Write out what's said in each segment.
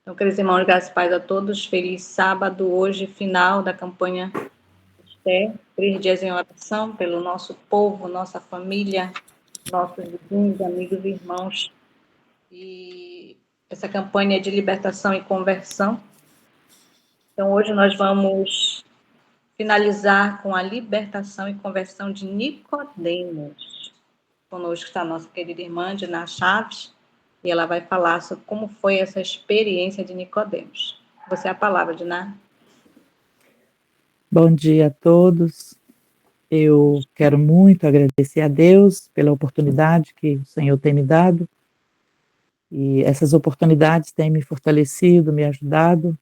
Então, queridos irmãos, graças e paz a todos. Feliz sábado, hoje, final da campanha Esther. 3 dias em oração pelo nosso povo, nossa família, nossos vizinhos, amigos e irmãos. E essa campanha é de libertação e conversão. Então, hoje nós vamos finalizar com a libertação e conversão de Nicodemos. Conosco está a nossa querida irmã Diná Chaves, e ela vai falar sobre como foi essa experiência de Nicodemos. Você é a palavra, Diná. Bom dia a todos. Eu quero muito agradecer a Deus pela oportunidade que o Senhor tem me dado. E essas oportunidades têm me fortalecido, me ajudado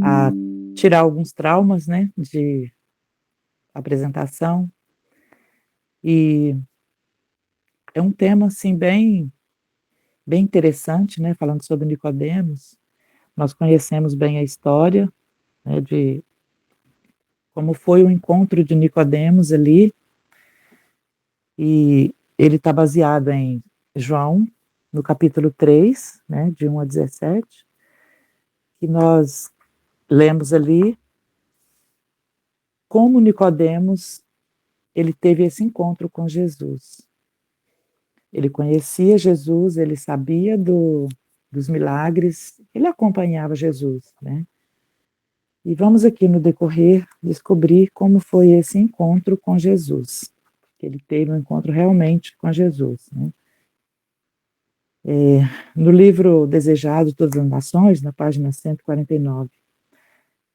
a tirar alguns traumas, né, de apresentação. E é um tema assim bem interessante, né, falando sobre Nicodemos. Nós conhecemos bem a história, né, de como foi o encontro de Nicodemos ali. E ele está baseado em João, no capítulo 3, né, de 1 a 17, que nós lemos ali como Nicodemos ele teve esse encontro com Jesus. Ele conhecia Jesus, ele sabia dos milagres, ele acompanhava Jesus, né? E vamos aqui no decorrer descobrir como foi esse encontro com Jesus. Ele teve um encontro realmente com Jesus, né? No livro Desejado Todas as Nações, na página 149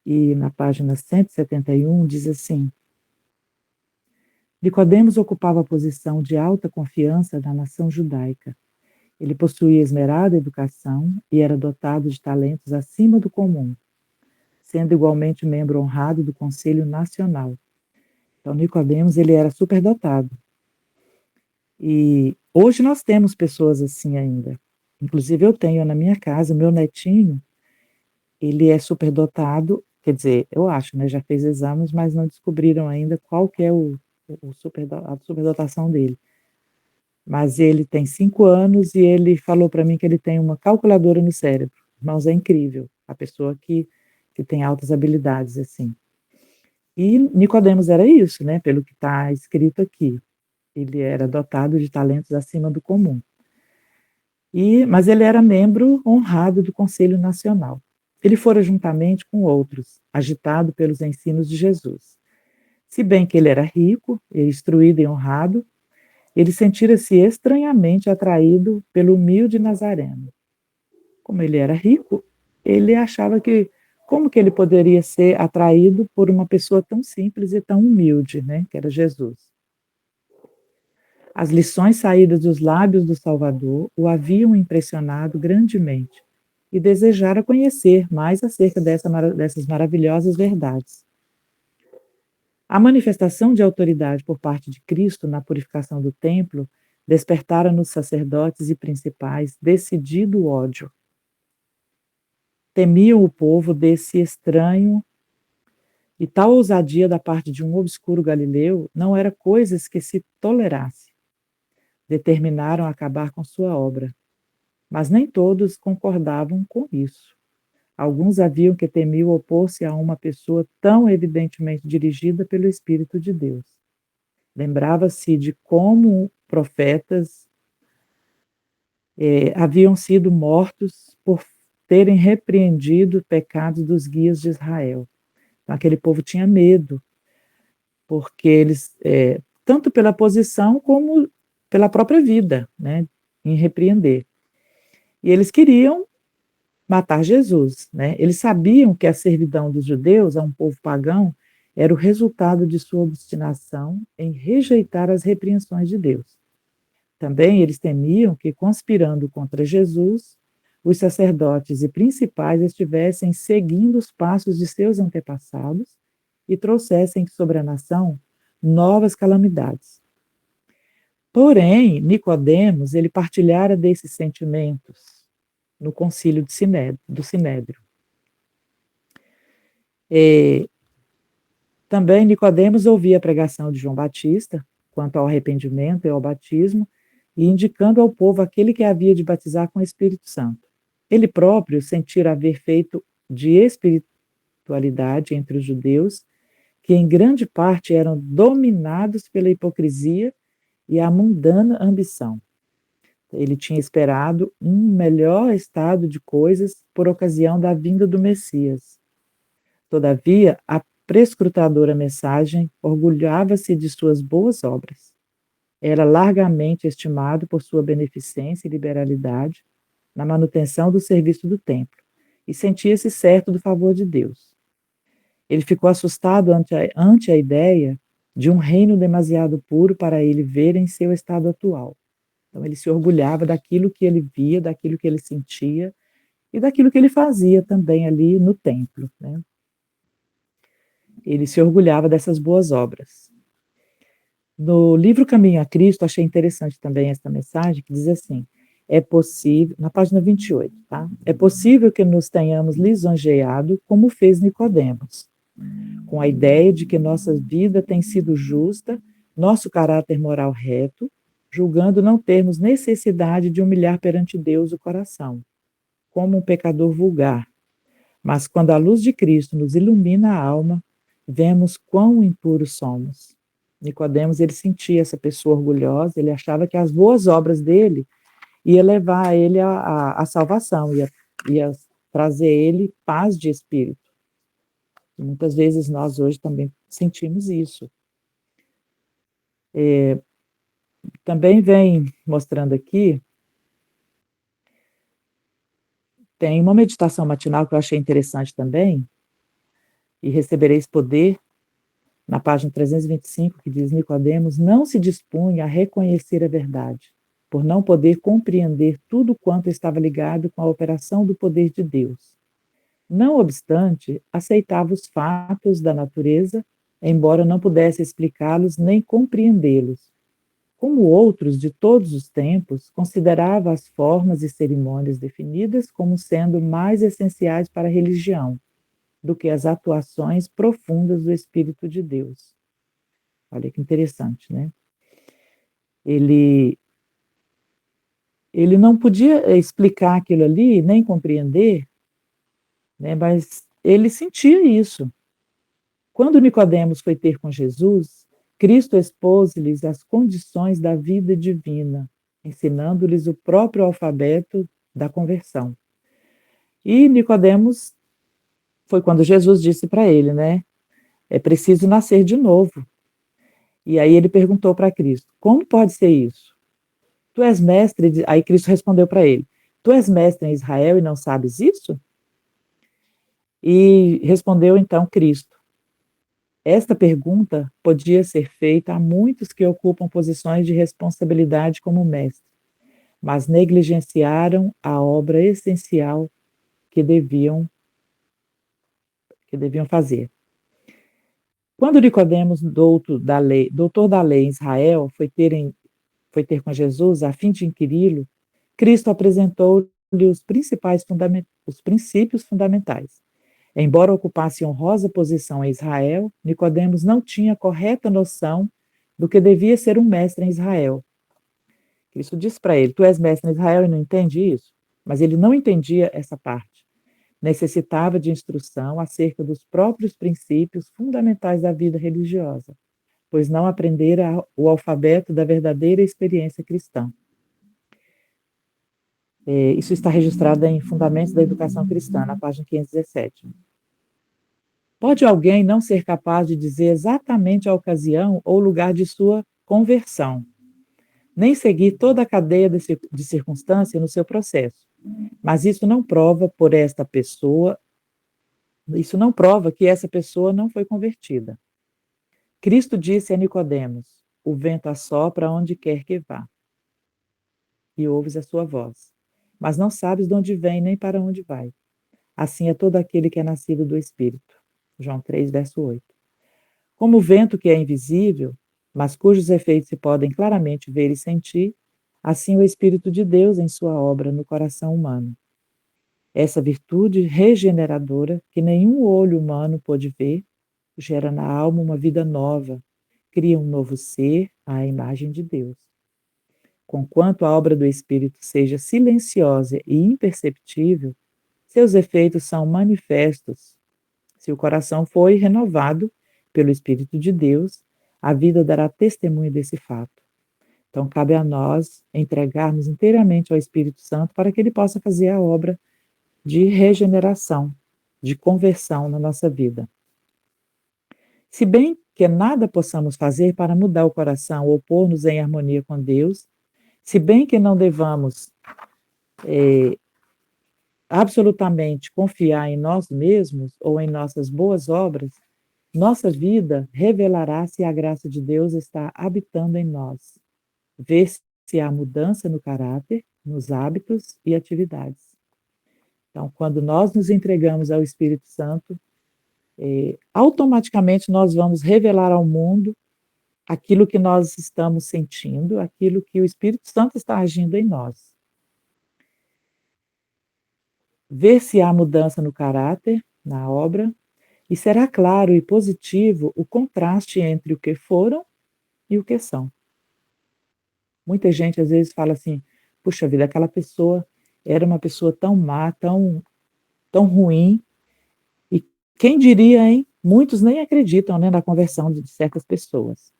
e na página 171, diz assim: Nicodemos ocupava a posição de alta confiança da nação judaica. Ele possuía esmerada educação e era dotado de talentos acima do comum, sendo igualmente membro honrado do Conselho Nacional. Então, Nicodemos, ele era superdotado. E hoje nós temos pessoas assim ainda. Inclusive eu tenho na minha casa, o meu netinho, ele é superdotado, quer dizer, eu acho, né, já fez exames, mas não descobriram ainda qual que é a superdotação dele. Mas ele tem 5 anos e ele falou para mim que ele tem uma calculadora no cérebro. Irmãos, é incrível, a pessoa que tem altas habilidades, assim. E Nicodemos era isso, né, pelo que está escrito aqui. Ele era dotado de talentos acima do comum. Mas ele era membro honrado do Conselho Nacional. Ele fora juntamente com outros, agitado pelos ensinos de Jesus. Se bem que ele era rico, instruído e honrado, ele sentira-se estranhamente atraído pelo humilde Nazareno. Como ele era rico, ele achava que como que ele poderia ser atraído por uma pessoa tão simples e tão humilde, né, que era Jesus. As lições saídas dos lábios do Salvador o haviam impressionado grandemente e desejara conhecer mais acerca dessas maravilhosas verdades. A manifestação de autoridade por parte de Cristo na purificação do templo despertara nos sacerdotes e principais decidido ódio. Temiam o povo desse estranho, e tal ousadia da parte de um obscuro galileu não era coisas que se tolerasse. Determinaram acabar com sua obra, mas nem todos concordavam com isso. Alguns haviam que temiam opor-se a uma pessoa tão evidentemente dirigida pelo Espírito de Deus. Lembrava-se de como profetas haviam sido mortos por terem repreendido pecados dos guias de Israel. Então, aquele povo tinha medo, porque eles, tanto pela posição como pela própria vida, né, em repreender. E eles queriam matar Jesus, né? Eles sabiam que a servidão dos judeus a um povo pagão era o resultado de sua obstinação em rejeitar as repreensões de Deus. Também eles temiam que, conspirando contra Jesus, os sacerdotes e principais estivessem seguindo os passos de seus antepassados e trouxessem sobre a nação novas calamidades. Porém, Nicodemos, ele partilhara desses sentimentos no concílio do Sinédrio. Também Nicodemos ouvia a pregação de João Batista quanto ao arrependimento e ao batismo, e indicando ao povo aquele que havia de batizar com o Espírito Santo. Ele próprio sentira haver feito de espiritualidade entre os judeus, que em grande parte eram dominados pela hipocrisia e a mundana ambição. Ele tinha esperado um melhor estado de coisas por ocasião da vinda do Messias. Todavia, a prescrutadora mensagem orgulhava-se de suas boas obras. Era largamente estimado por sua beneficência e liberalidade na manutenção do serviço do templo e sentia-se certo do favor de Deus. Ele ficou assustado ante a ideia de um reino demasiado puro para ele ver em seu estado atual. Então, ele se orgulhava daquilo que ele via, daquilo que ele sentia e daquilo que ele fazia também ali no templo, né? Ele se orgulhava dessas boas obras. No livro Caminho a Cristo, achei interessante também essa mensagem, que diz assim: é possível, na página 28, tá? É possível que nos tenhamos lisonjeado como fez Nicodemos, com a ideia de que nossa vida tem sido justa, nosso caráter moral reto, julgando não termos necessidade de humilhar perante Deus o coração, como um pecador vulgar. Mas quando a luz de Cristo nos ilumina a alma, vemos quão impuros somos. Nicodemos, ele sentia essa pessoa orgulhosa, ele achava que as boas obras dele ia levar ele à salvação, ia trazer ele paz de espírito. E muitas vezes nós hoje também sentimos isso. Também vem mostrando aqui, tem uma meditação matinal que eu achei interessante também, e recebereis poder, na página 325, que diz: Nicodemos não se dispunha a reconhecer a verdade, por não poder compreender tudo quanto estava ligado com a operação do poder de Deus. Não obstante, aceitava os fatos da natureza, embora não pudesse explicá-los nem compreendê-los. Como outros de todos os tempos, considerava as formas e cerimônias definidas como sendo mais essenciais para a religião do que as atuações profundas do Espírito de Deus. Olha que interessante, né? Ele não podia explicar aquilo ali, nem compreender, né? Mas ele sentia isso. Quando Nicodemos foi ter com Jesus, Cristo expôs-lhes as condições da vida divina, ensinando-lhes o próprio alfabeto da conversão. E Nicodemos foi quando Jesus disse para ele, né? É preciso nascer de novo. E aí ele perguntou para Cristo: como pode ser isso? Tu és mestre. Aí Cristo respondeu para ele: tu és mestre em Israel e não sabes isso? E respondeu então Cristo: esta pergunta podia ser feita a muitos que ocupam posições de responsabilidade como mestre, mas negligenciaram a obra essencial que deviam fazer. Quando Nicodemos, doutor da lei em Israel, foi ter com Jesus a fim de inquiri-lo, Cristo apresentou-lhe os princípios fundamentais. Embora ocupasse honrosa posição em Israel, Nicodemos não tinha correta noção do que devia ser um mestre em Israel. Cristo disse para ele: tu és mestre em Israel e não entende isso? Mas ele não entendia essa parte. Necessitava de instrução acerca dos próprios princípios fundamentais da vida religiosa, pois não aprendera o alfabeto da verdadeira experiência cristã. Isso está registrado em Fundamentos da Educação Cristã, na página 517. Pode alguém não ser capaz de dizer exatamente a ocasião ou lugar de sua conversão, nem seguir toda a cadeia de circunstância no seu processo, mas isso não prova que essa pessoa não foi convertida. Cristo disse a Nicodemos: o vento assopra onde quer que vá, e ouves a sua voz, mas não sabes de onde vem nem para onde vai. Assim é todo aquele que é nascido do Espírito. João 3, verso 8. Como o vento que é invisível, mas cujos efeitos se podem claramente ver e sentir, assim o Espírito de Deus em sua obra no coração humano. Essa virtude regeneradora, que nenhum olho humano pôde ver, gera na alma uma vida nova, cria um novo ser à imagem de Deus. Conquanto a obra do Espírito seja silenciosa e imperceptível, seus efeitos são manifestos. Se o coração foi renovado pelo Espírito de Deus, a vida dará testemunho desse fato. Então, cabe a nós entregarmos inteiramente ao Espírito Santo para que ele possa fazer a obra de regeneração, de conversão na nossa vida. Se bem que nada possamos fazer para mudar o coração ou pôr-nos em harmonia com Deus, se bem que não devamos absolutamente confiar em nós mesmos ou em nossas boas obras, nossa vida revelará se a graça de Deus está habitando em nós. Ver se há mudança no caráter, nos hábitos e atividades. Então, quando nós nos entregamos ao Espírito Santo, automaticamente nós vamos revelar ao mundo aquilo que nós estamos sentindo, aquilo que o Espírito Santo está agindo em nós. Ver se há mudança no caráter, na obra, e será claro e positivo o contraste entre o que foram e o que são. Muita gente às vezes fala assim, puxa vida, aquela pessoa era uma pessoa tão má, tão ruim, e quem diria, hein? Muitos nem acreditam, né, na conversão de certas pessoas.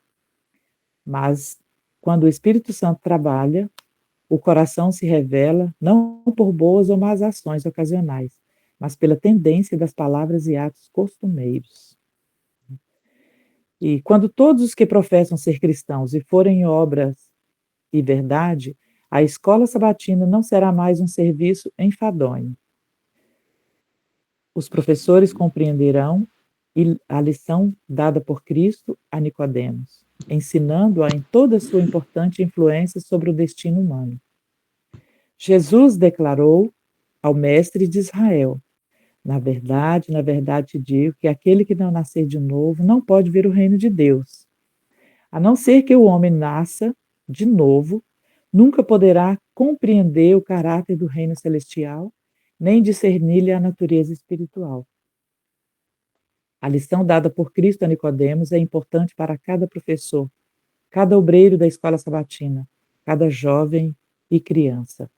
Mas quando o Espírito Santo trabalha, o coração se revela não por boas ou más ações ocasionais, mas pela tendência das palavras e atos costumeiros. E quando todos os que professam ser cristãos e forem em obras e verdade, a escola sabatina não será mais um serviço enfadonho. Os professores compreenderão a lição dada por Cristo a Nicodemos, ensinando-a em toda a sua importante influência sobre o destino humano. Jesus declarou ao mestre de Israel: na verdade te digo que aquele que não nascer de novo não pode ver o reino de Deus. A não ser que o homem nasça de novo, nunca poderá compreender o caráter do reino celestial, nem discernir-lhe a natureza espiritual. A lição dada por Cristo a Nicodemos é importante para cada professor, cada obreiro da escola sabatina, cada jovem e criança.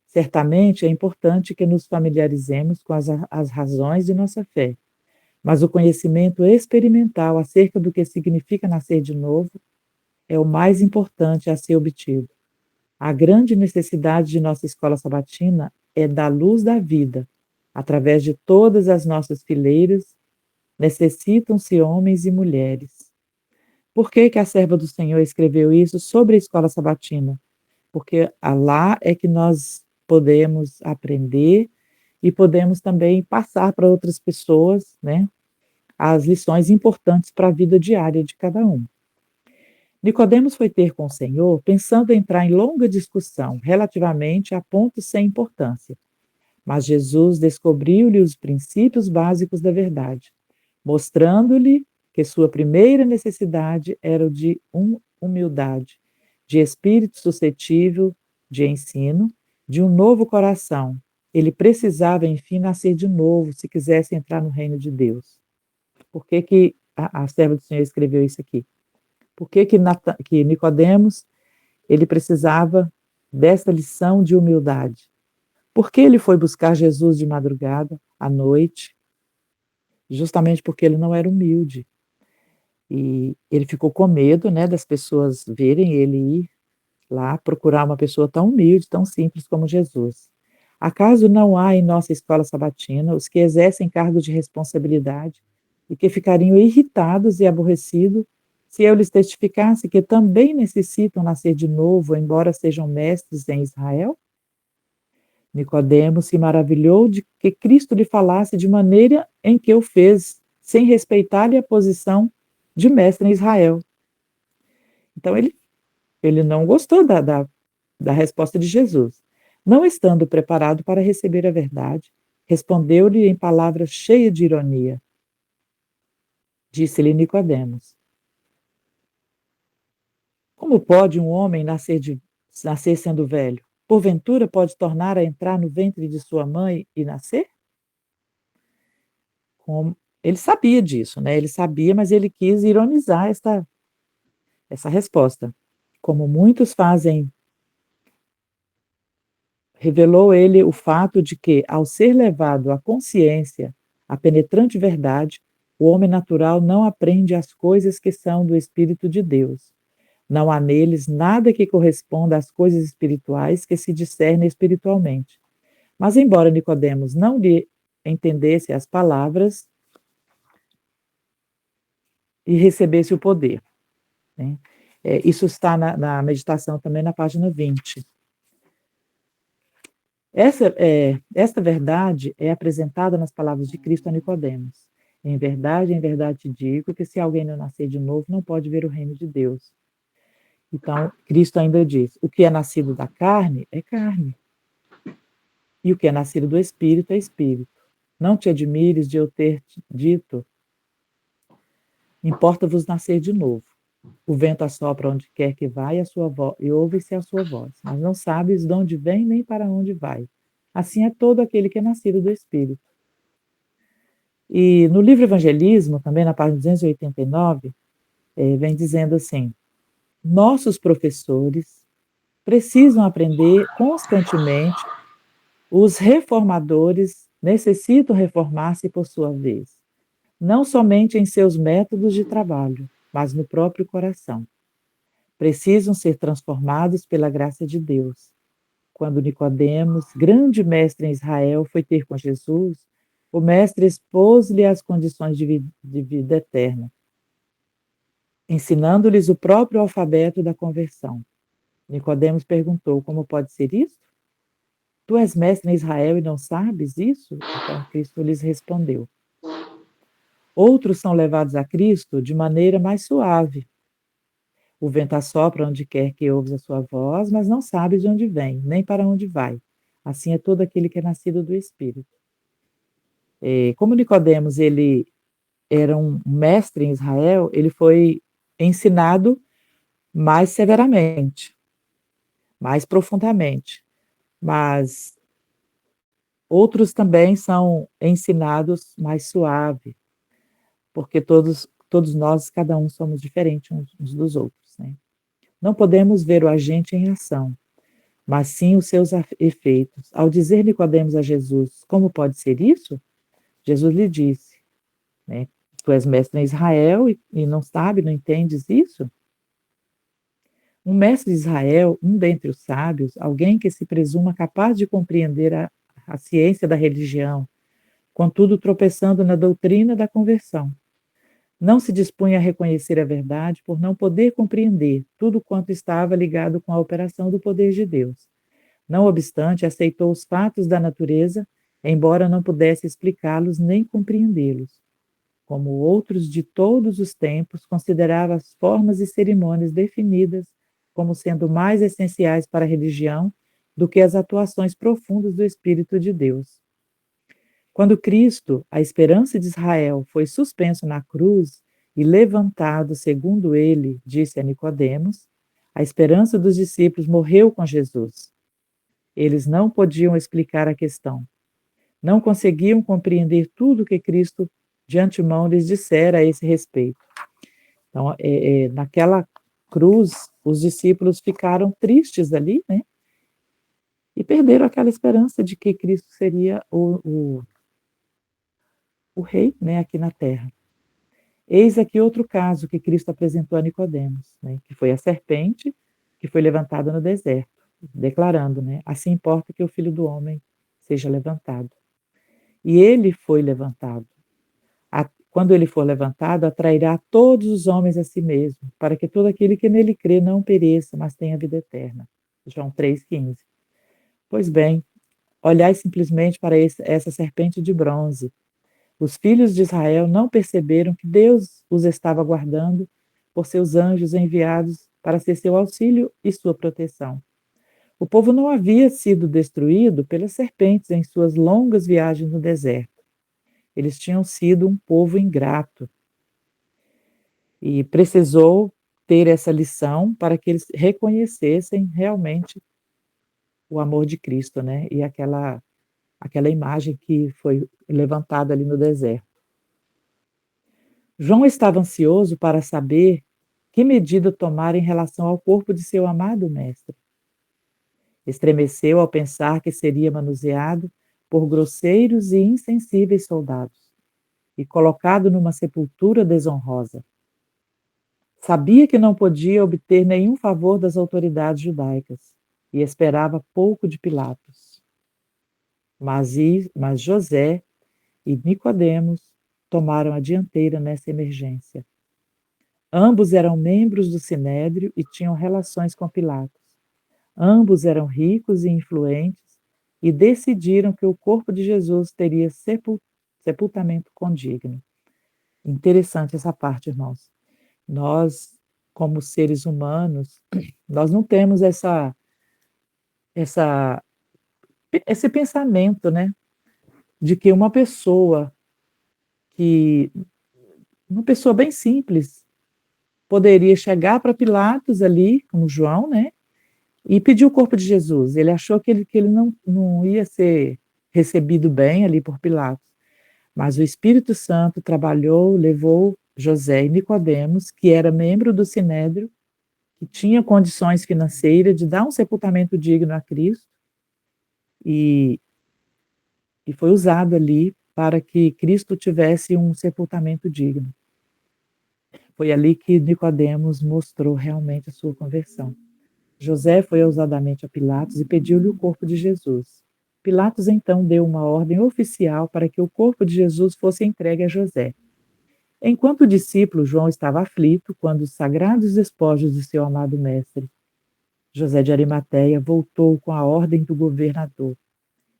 Certamente é importante que nos familiarizemos com as razões de nossa fé, mas o conhecimento experimental acerca do que significa nascer de novo é o mais importante a ser obtido. A grande necessidade de nossa escola sabatina é da luz da vida. Através de todas as nossas fileiras, necessitam-se homens e mulheres. Por que a serva do Senhor escreveu isso sobre a escola sabatina? Porque lá é que nós podemos aprender e podemos também passar para outras pessoas, né, as lições importantes para a vida diária de cada um. Nicodemos foi ter com o Senhor pensando em entrar em longa discussão relativamente a pontos sem importância. Mas Jesus descobriu-lhe os princípios básicos da verdade, mostrando-lhe que sua primeira necessidade era o de humildade, de espírito suscetível de ensino, de um novo coração. Ele precisava, enfim, nascer de novo se quisesse entrar no reino de Deus. Por que a serva do Senhor escreveu isso aqui? Por que Nicodemos ele precisava dessa lição de humildade? Por que ele foi buscar Jesus de madrugada, à noite? Justamente porque ele não era humilde. E ele ficou com medo, né, das pessoas verem ele ir lá procurar uma pessoa tão humilde, tão simples como Jesus. Acaso não há em nossa escola sabatina os que exercem cargos de responsabilidade e que ficariam irritados e aborrecidos se eu lhes testificasse que também necessitam nascer de novo, embora sejam mestres em Israel? Nicodemo se maravilhou de que Cristo lhe falasse de maneira em que o fez, sem respeitar-lhe a posição de mestre em Israel. Então ele não gostou da resposta de Jesus. Não estando preparado para receber a verdade, respondeu-lhe em palavras cheias de ironia. Disse-lhe Nicodemos: como pode um homem nascer sendo velho? Porventura pode tornar a entrar no ventre de sua mãe e nascer? Ele sabia disso, né? Ele sabia, mas ele quis ironizar essa resposta. Como muitos fazem revelou ele o fato de que, ao ser levado à consciência, a penetrante verdade, o homem natural não aprende as coisas que são do Espírito de Deus. Não há neles nada que corresponda às coisas espirituais que se discernem espiritualmente. Mas, embora Nicodemos não lhe entendesse as palavras e recebesse o poder, né? Isso está na meditação também na página 20. Esta verdade é apresentada nas palavras de Cristo a Nicodemos. Em verdade te digo que se alguém não nascer de novo, não pode ver o reino de Deus. Então, Cristo ainda diz: o que é nascido da carne é carne, e o que é nascido do Espírito é espírito. Não te admires de eu ter dito: importa-vos nascer de novo. O vento assopra onde quer que vai, e ouve-se a sua voz, mas não sabes de onde vem nem para onde vai. Assim é todo aquele que é nascido do Espírito. E no livro Evangelismo, também na página 289, vem dizendo assim: nossos professores precisam aprender constantemente, os reformadores necessitam reformar-se por sua vez, não somente em seus métodos de trabalho, mas no próprio coração. Precisam ser transformados pela graça de Deus. Quando Nicodemos, grande mestre em Israel, foi ter com Jesus, o mestre expôs-lhe as condições de vida eterna, ensinando-lhes o próprio alfabeto da conversão. Nicodemos perguntou: como pode ser isso? Tu és mestre em Israel e não sabes isso? Então Cristo lhes respondeu: outros são levados a Cristo de maneira mais suave. O vento assopra onde quer que ouves a sua voz, mas não sabes de onde vem, nem para onde vai. Assim é todo aquele que é nascido do Espírito. Como Nicodemos, ele era um mestre em Israel, ele foi ensinado mais severamente, mais profundamente. Mas outros também são ensinados mais suave, porque todos nós, cada um, somos diferentes uns dos outros, né? Não podemos ver o agente em ação, mas sim os seus efeitos. Ao dizer Nicodemos a Jesus: como pode ser isso? Jesus lhe disse, né, tu és mestre em Israel e não sabe, não entendes isso? Um mestre de Israel, um dentre os sábios, alguém que se presuma capaz de compreender a ciência da religião, contudo tropeçando na doutrina da conversão. Não se dispunha a reconhecer a verdade por não poder compreender tudo quanto estava ligado com a operação do poder de Deus. Não obstante, aceitou os fatos da natureza, embora não pudesse explicá-los nem compreendê-los. Como outros de todos os tempos, considerava as formas e cerimônias definidas como sendo mais essenciais para a religião do que as atuações profundas do Espírito de Deus. Quando Cristo, a esperança de Israel, foi suspenso na cruz e levantado, segundo ele disse a Nicodemos, a esperança dos discípulos morreu com Jesus. Eles não podiam explicar a questão. Não conseguiam compreender tudo que Cristo de antemão lhes dissera a esse respeito. Então, naquela cruz, os discípulos ficaram tristes ali, né? E perderam aquela esperança de que Cristo seria o rei, né, aqui na terra. Eis aqui outro caso que Cristo apresentou a Nicodemos, né, que foi a serpente que foi levantada no deserto, declarando, né, assim importa que o Filho do Homem seja levantado. E ele foi levantado. Quando ele for levantado, atrairá todos os homens a si mesmo, para que todo aquele que nele crê não pereça, mas tenha vida eterna. João 3,15. Pois bem, olhai simplesmente para essa serpente de bronze. Os filhos de Israel não perceberam que Deus os estava guardando por seus anjos enviados para ser seu auxílio e sua proteção. O povo não havia sido destruído pelas serpentes em suas longas viagens no deserto. Eles tinham sido um povo ingrato e precisou ter essa lição para que eles reconhecessem realmente o amor de Cristo, né? E aquela imagem que foi levantada ali no deserto. João estava ansioso para saber que medida tomar em relação ao corpo de seu amado mestre. Estremeceu ao pensar que seria manuseado por grosseiros e insensíveis soldados e colocado numa sepultura desonrosa. Sabia que não podia obter nenhum favor das autoridades judaicas e esperava pouco de Pilatos. Mas José e Nicodemos tomaram a dianteira nessa emergência. Ambos eram membros do Sinédrio e tinham relações com Pilatos. Ambos eram ricos e influentes e decidiram que o corpo de Jesus teria sepultamento condigno. Interessante essa parte, irmãos. Nós, como seres humanos, nós não temos esse pensamento, né, de que que uma pessoa bem simples poderia chegar para Pilatos ali, como João, né, e pedir o corpo de Jesus. Ele achou que ele não ia ser recebido bem ali por Pilatos. Mas o Espírito Santo trabalhou, levou José e Nicodemos, que era membro do Sinédrio, que tinha condições financeiras de dar um sepultamento digno a Cristo, e foi usado ali para que Cristo tivesse um sepultamento digno. Foi ali que Nicodemos mostrou realmente a sua conversão. José foi ousadamente a Pilatos e pediu-lhe o corpo de Jesus. Pilatos então deu uma ordem oficial para que o corpo de Jesus fosse entregue a José. Enquanto o discípulo João estava aflito quando os sagrados despojos de seu amado mestre, José de Arimateia voltou com a ordem do governador.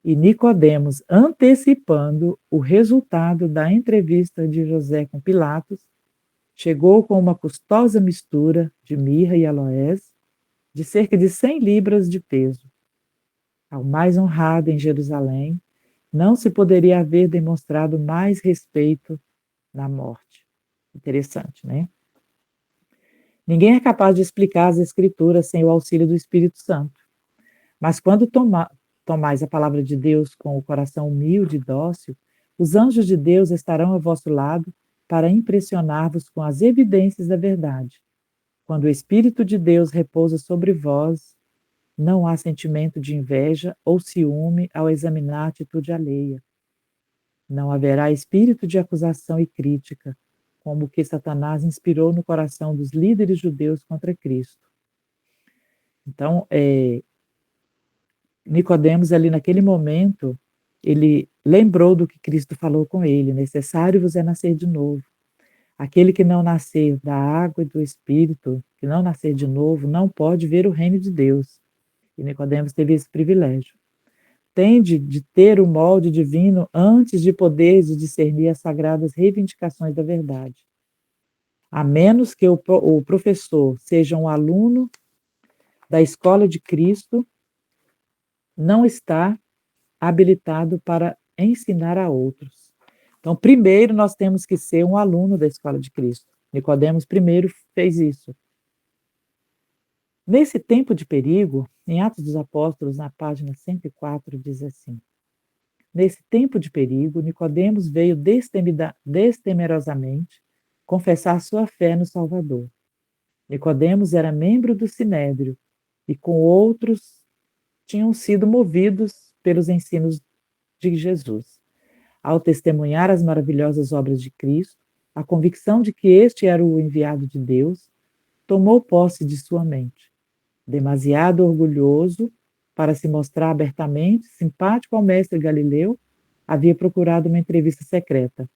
E Nicodemos, antecipando o resultado da entrevista de José com Pilatos, chegou com uma custosa mistura de mirra e aloés, de cerca de 100 libras de peso. Ao mais honrado em Jerusalém, não se poderia haver demonstrado mais respeito na morte. Interessante, né? Ninguém é capaz de explicar as Escrituras sem o auxílio do Espírito Santo. Mas quando tomais a palavra de Deus com o coração humilde e dócil, os anjos de Deus estarão ao vosso lado para impressionar-vos com as evidências da verdade. Quando o Espírito de Deus repousa sobre vós, não há sentimento de inveja ou ciúme ao examinar a atitude alheia. Não haverá espírito de acusação e crítica, como o que Satanás inspirou no coração dos líderes judeus contra Cristo. Então, Nicodemos, ali naquele momento, ele lembrou do que Cristo falou com ele: necessário vos é nascer de novo. Aquele que não nascer da água e do Espírito, que não nascer de novo, não pode ver o reino de Deus. E Nicodemos teve esse privilégio. Tende de ter o molde divino antes de poder discernir as sagradas reivindicações da verdade. A menos que o professor seja um aluno da escola de Cristo, não está habilitado para ensinar a outros. Então, primeiro nós temos que ser um aluno da escola de Cristo. Nicodemos primeiro fez isso. Nesse tempo de perigo, em Atos dos Apóstolos, na página 104, diz assim: nesse tempo de perigo, Nicodemos veio destemerosamente confessar sua fé no Salvador. Nicodemos era membro do Sinédrio e com outros tinham sido movidos pelos ensinos de Jesus. Ao testemunhar as maravilhosas obras de Cristo, a convicção de que este era o enviado de Deus tomou posse de sua mente. Demasiado orgulhoso para se mostrar abertamente simpático ao mestre Galileu, havia procurado uma entrevista secreta.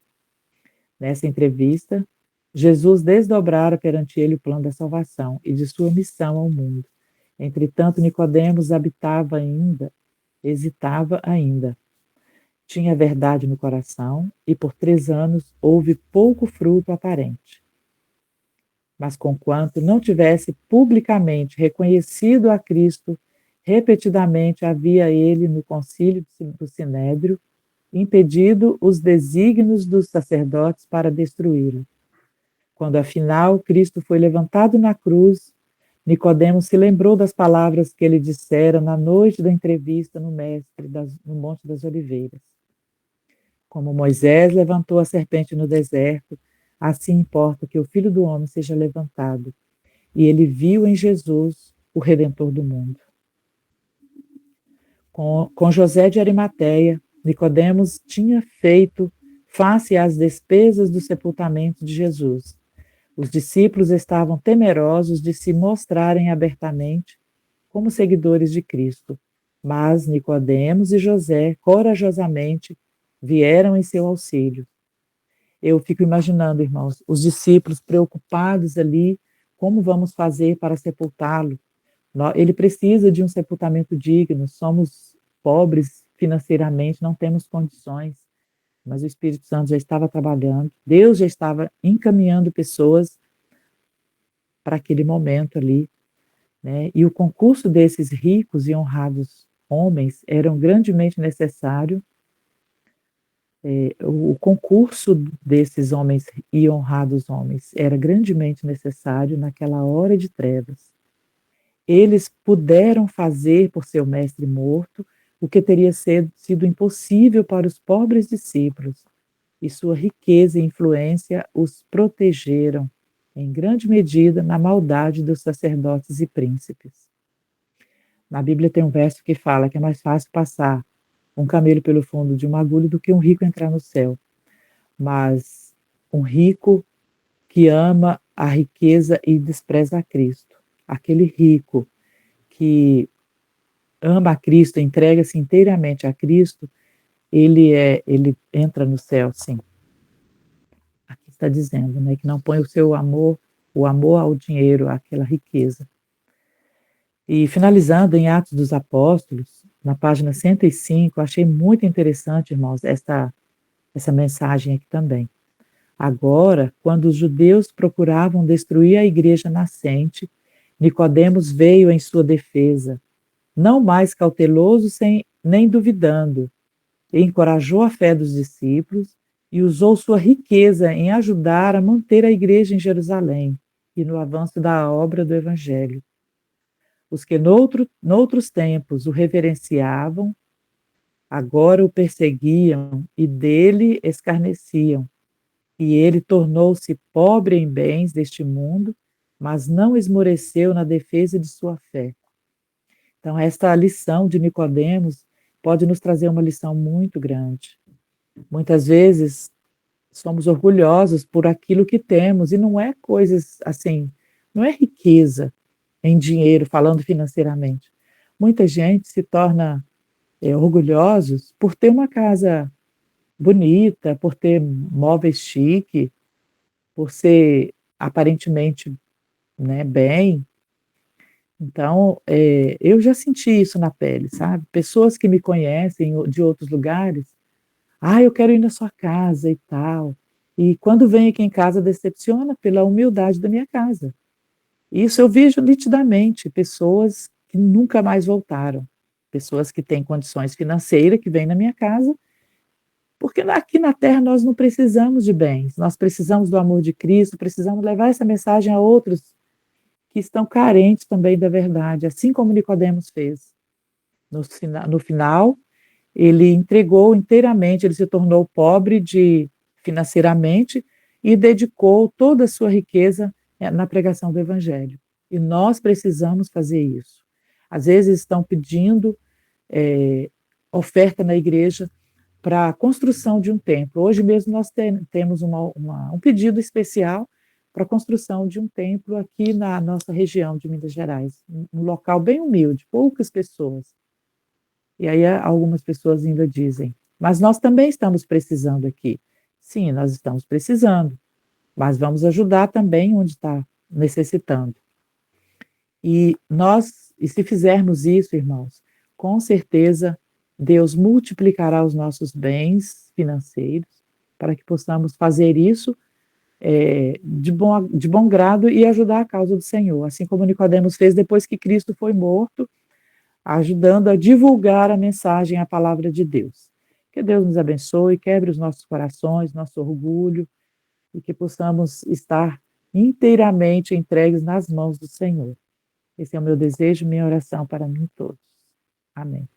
Nessa entrevista, Jesus desdobrara perante ele o plano da salvação e de sua missão ao mundo. Entretanto, Nicodemos hesitava ainda. Tinha a verdade no coração e por 3 anos houve pouco fruto aparente. Mas conquanto não tivesse publicamente reconhecido a Cristo, repetidamente havia ele no concílio do Sinédrio impedido os desígnios dos sacerdotes para destruí-lo. Quando afinal Cristo foi levantado na cruz, Nicodemos se lembrou das palavras que ele dissera na noite da entrevista no Monte das Oliveiras. Como Moisés levantou a serpente no deserto, assim importa que o Filho do Homem seja levantado. E ele viu em Jesus o Redentor do mundo. Com José de Arimateia, Nicodemos tinha feito face às despesas do sepultamento de Jesus. Os discípulos estavam temerosos de se mostrarem abertamente como seguidores de Cristo, mas Nicodemos e José corajosamente vieram em seu auxílio. Eu fico imaginando, irmãos, os discípulos preocupados ali, como vamos fazer para sepultá-lo? Ele precisa de um sepultamento digno, somos pobres financeiramente, não temos condições, mas o Espírito Santo já estava trabalhando, Deus já estava encaminhando pessoas para aquele momento ali, né? E o concurso desses ricos e honrados homens era grandemente necessário. O concurso desses homens e honrados homens era grandemente necessário naquela hora de trevas. Eles puderam fazer por seu mestre morto o que teria sido impossível para os pobres discípulos, e sua riqueza e influência os protegeram, em grande medida, na maldade dos sacerdotes e príncipes. Na Bíblia tem um verso que fala que é mais fácil passar um camelo pelo fundo de uma agulha do que um rico entrar no céu. Mas um rico que ama a riqueza e despreza a Cristo, aquele rico que ama a Cristo, entrega-se inteiramente a Cristo, ele entra no céu, sim. Aqui está dizendo, né, que não põe o amor ao dinheiro, àquela riqueza. E finalizando em Atos dos Apóstolos, na página 105, achei muito interessante, irmãos, essa mensagem aqui também. Agora, quando os judeus procuravam destruir a igreja nascente, Nicodemos veio em sua defesa, não mais cauteloso nem duvidando, e encorajou a fé dos discípulos e usou sua riqueza em ajudar a manter a igreja em Jerusalém e no avanço da obra do Evangelho. Os que noutros tempos o reverenciavam, agora o perseguiam e dele escarneciam. E ele tornou-se pobre em bens deste mundo, mas não esmoreceu na defesa de sua fé. Então, esta lição de Nicodemos pode nos trazer uma lição muito grande. Muitas vezes somos orgulhosos por aquilo que temos, e não é coisas assim, não é riqueza em dinheiro, falando financeiramente. Muita gente se torna orgulhosos por ter uma casa bonita, por ter móveis chique, por ser aparentemente, né, bem. Então, eu já senti isso na pele, sabe? Pessoas que me conhecem de outros lugares, eu quero ir na sua casa e tal. E quando vem aqui em casa, decepciona pela humildade da minha casa. Isso eu vejo nitidamente, pessoas que nunca mais voltaram, pessoas que têm condições financeiras, que vêm na minha casa, porque aqui na Terra nós não precisamos de bens, nós precisamos do amor de Cristo, precisamos levar essa mensagem a outros que estão carentes também da verdade, assim como Nicodemos fez. No final, ele entregou inteiramente, ele se tornou pobre financeiramente e dedicou toda a sua riqueza na pregação do Evangelho. E nós precisamos fazer isso. Às vezes estão pedindo oferta na igreja para a construção de um templo. Hoje mesmo nós temos um pedido especial para a construção de um templo aqui na nossa região de Minas Gerais, um local bem humilde, poucas pessoas. E aí algumas pessoas ainda dizem, mas nós também estamos precisando aqui. Sim, nós estamos precisando, mas vamos ajudar também onde está necessitando. E se fizermos isso, irmãos, com certeza Deus multiplicará os nossos bens financeiros para que possamos fazer isso de bom grado e ajudar a causa do Senhor, assim como Nicodemos fez depois que Cristo foi morto, ajudando a divulgar a mensagem, a palavra de Deus. Que Deus nos abençoe, quebre os nossos corações, nosso orgulho, e que possamos estar inteiramente entregues nas mãos do Senhor. Esse é o meu desejo, minha oração para mim todos. Amém.